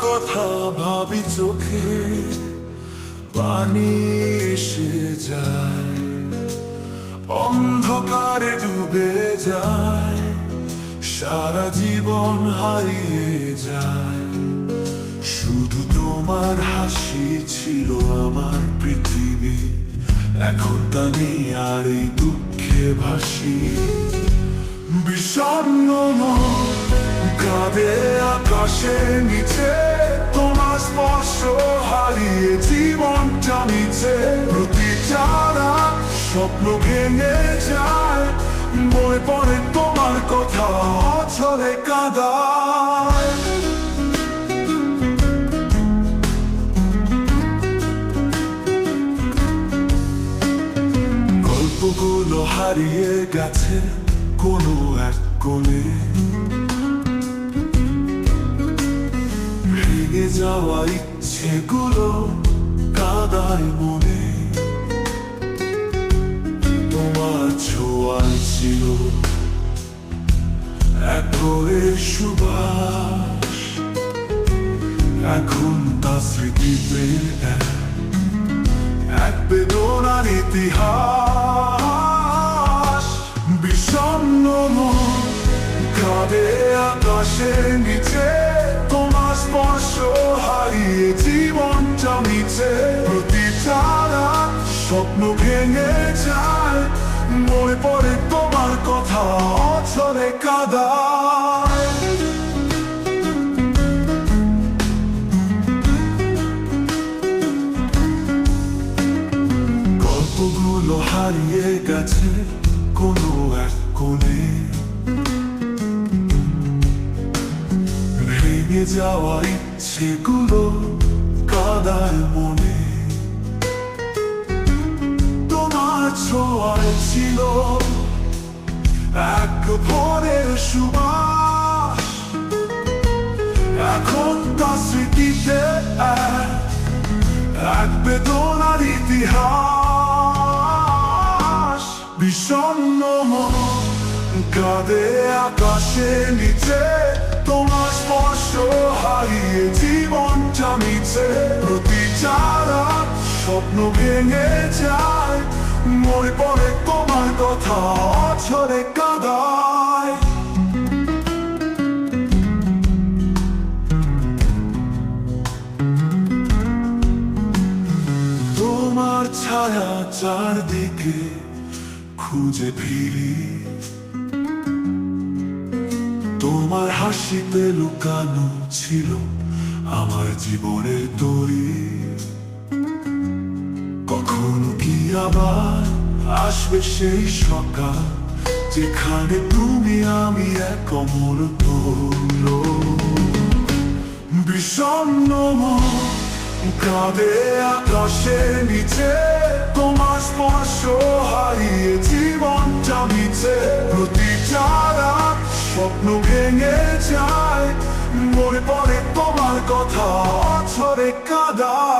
কথা ভাবি চোখে পানি এসে যায়, অন্ধকারে ডুবে যায়, সারা জীবন হারিয়ে যায়। শুধু তোমার হাসি ছিল আমার পৃথিবী, এখন তা নেই আর এই দুঃখে ভাসি। বিষণ্ণ মন কাঁদে আকাশের নিচে, তোমার স্পর্শ হারিয়ে জীবনটা নিচে। প্রতিটা রাত স্বপ্ন ভেঙে যায়, মনে পড়ে তোমার কথা অঝরে কাঁদায়। গল্পগুলো হারিয়ে গেছে কোনো এক কোণে, ভেঙে যাওয়া ইচ্ছেগুলো কাদায় মনে। তোমার ছোঁয়ায় ছিল এক ভোরের সুবাস, এখন তা স্মৃতিতে এক বেদনার ইতিহাস। বিষণ্ণ মন কাঁদে আকাশের নিচে, তোমার স্পর্শ হারিয়ে জীবনটা নিচে। প্রতিটা রাত স্বপ্ন ভেঙে যায়, মনে পড়ে তোমার কথা অঝরে কাঁদায়। গল্পগুলো হারিয়ে গেছে কোনো এক কোণে, ভেঙে যাওয়া ইচ্ছেগুলো কাদায় মনে। তোমার ছোঁয়ায় ছিল এক ভোরের সুবাস, এখন তা স্মৃতিতে এক বেদনার ইতিহাস। বিষণ্ণ মন কাঁদে আকাশের নিচে, তোমার স্পর্শ হারিয়ে জীবনটা নিচে। প্রতিটা রাত স্বপ্ন ভেঙে যায়, মনে পড়ে তোমার কথা অঝরে কাঁদায়। তোমার ছায়া চারদিকে খুঁজে ফিরি, তোমার হাসিতে লুকানো ছিল আমার জীবনের তরি। কখনো কি আবার আসবে সেই সকাল, যেখানে তুমি আমি এক অমর তরুণ। বিষণ্ণ মন কাঁদে আকাশের নিচে, তোমার স্পর্শ হারিয়ে জীবনটা নিচে। প্রতিটা রাত স্বপ্ন ভেঙে যায়, মনে পড়ে তোমার কথা অঝরে কাঁদায়।